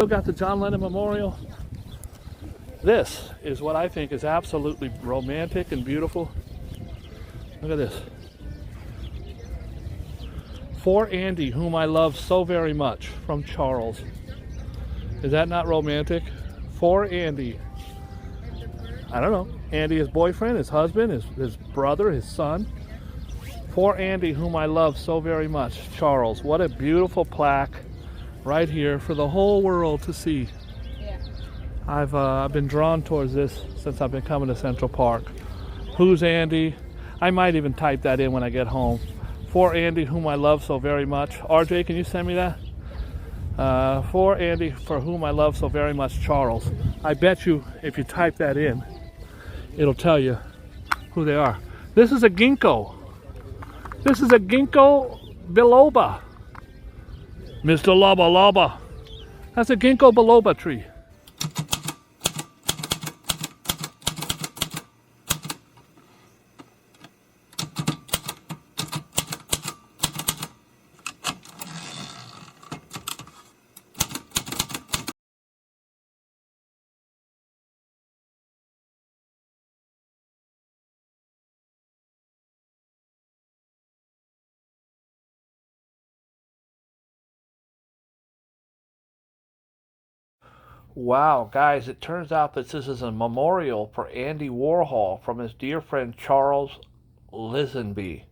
Still got the John Lennon Memorial. This is what I think is absolutely romantic and beautiful. Look at this. For Andy, whom I love so very much, from Charles. Is that not romantic? For Andy. I don't know. Andy, his boyfriend, his husband, his brother, his son. For Andy, whom I love so very much, Charles. What a beautiful plaque right here for the whole world to see. I've been drawn towards this since I've been coming to Central Park. Who's Andy? I might even type that in when I get home. For Andy, whom I love so very much. RJ, can you send me that? For Andy, for whom I love so very much, Charles. I bet you if you type that in, it'll tell you who they are. This is a ginkgo. This is a ginkgo biloba. Mr. Loba Loba. That's a ginkgo biloba tree. Wow, guys, it turns out that this is a memorial for Andy Warhol from his dear friend Charles Lisenby.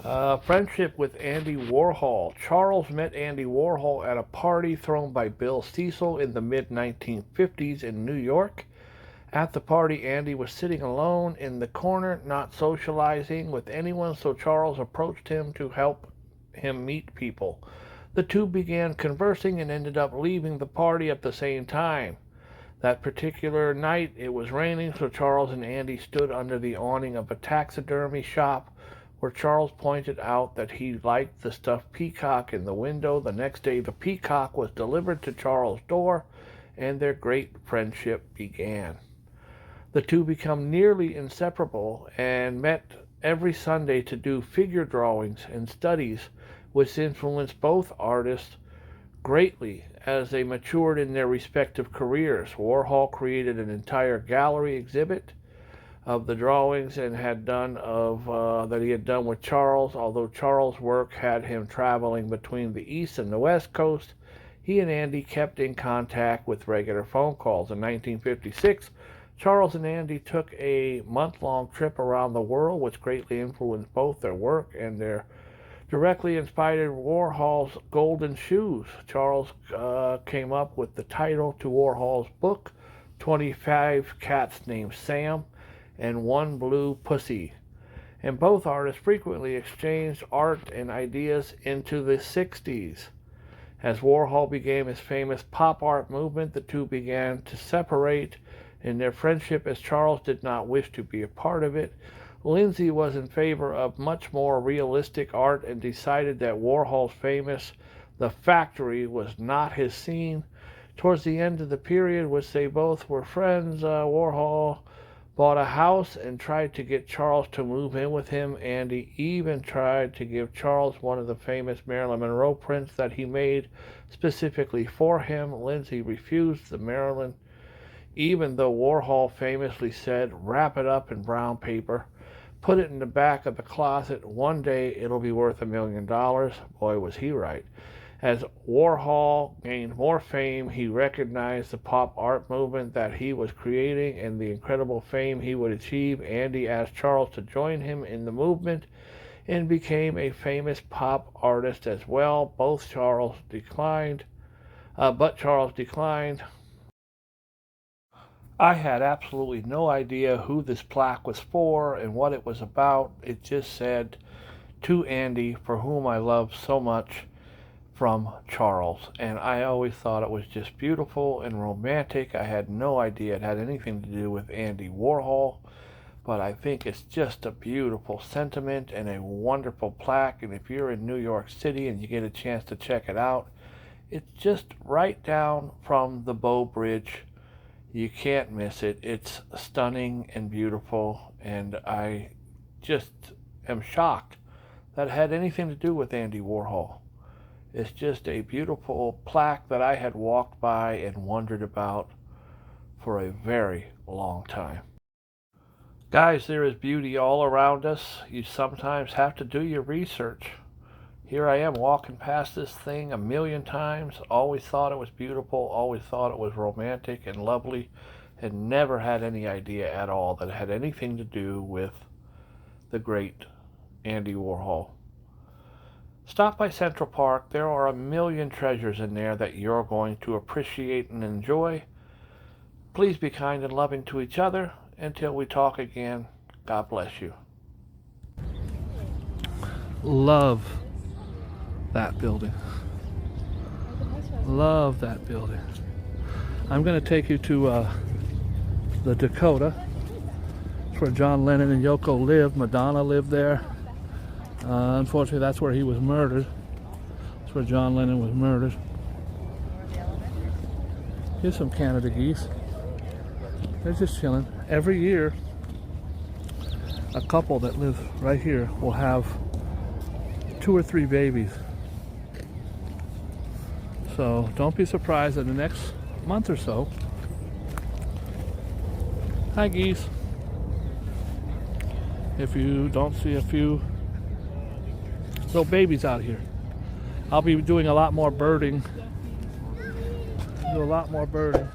Friendship with Andy Warhol. Charles met Andy Warhol at a party thrown by Bill Cecil in the mid-1950s in New York. At the party, Andy was sitting alone in the corner, not socializing with anyone, so Charles approached him to help him meet people. The two began conversing and ended up leaving the party at the same time. That particular night, it was raining, so Charles and Andy stood under the awning of a taxidermy shop where Charles pointed out that he liked the stuffed peacock in the window. The next day, the peacock was delivered to Charles' door, and their great friendship began. The two became nearly inseparable and met every Sunday to do figure drawings and studies, which influenced both artists greatly as they matured in their respective careers. Warhol created an entire gallery exhibit of the drawings and that he had done with Charles. Although Charles' work had him traveling between the East and the West Coast, he and Andy kept in contact with regular phone calls. In 1956, Charles and Andy took a month-long trip around the world, which greatly influenced both their work and their directly inspired Warhol's Golden Shoes. Charles came up with the title to Warhol's book, 25 Cats Named Sam and One Blue Pussy. And both artists frequently exchanged art and ideas into the 60s. As Warhol began his famous pop art movement, the two began to separate in their friendship as Charles did not wish to be a part of it. Lindsay was in favor of much more realistic art and decided that Warhol's famous The Factory was not his scene. Towards the end of the period, which they both were friends, Warhol bought a house and tried to get Charles to move in with him. Andy even tried to give Charles one of the famous Marilyn Monroe prints that he made specifically for him. Lindsay refused the Marilyn, even though Warhol famously said, "Wrap it up in brown paper, put it in the back of the closet. One day it'll be worth $1 million." Boy, was he right. As Warhol gained more fame, he recognized the pop art movement that he was creating and the incredible fame he would achieve. Andy asked Charles to join him in the movement and became a famous pop artist as well. But Charles declined. I had absolutely no idea who this plaque was for and what it was about. It just said, "To Andy, for whom I love so much, from Charles." And I always thought it was just beautiful and romantic. I had no idea it had anything to do with Andy Warhol, but I think it's just a beautiful sentiment and a wonderful plaque. And if you're in New York City and you get a chance to check it out, it's just right down from the Bow Bridge. You can't miss it. It's stunning and beautiful, and I just am shocked that it had anything to do with Andy Warhol. is just a beautiful plaque that I had walked by and wondered about for a very long time. Guys, there is beauty all around us. You sometimes have to do your research. Here I am walking past this thing a million times, always thought it was beautiful, always thought it was romantic and lovely, and never had any idea at all that it had anything to do with the great Andy Warhol. Stop by Central Park. There are a million treasures in there that you're going to appreciate and enjoy. Please be kind and loving to each other. Until we talk again, God bless you. Love that building. Love that building. I'm going to take you to the Dakota. It's where John Lennon and Yoko lived. Madonna lived there. Unfortunately, that's where he was murdered. That's where John Lennon was murdered. Here's some Canada geese. They're just chilling. Every year, a couple that live right here will have 2 or 3 babies. So don't be surprised in the next month or so. Hi geese. If you don't see a few little babies out here. I'll be doing a lot more birding. Do a lot more birding.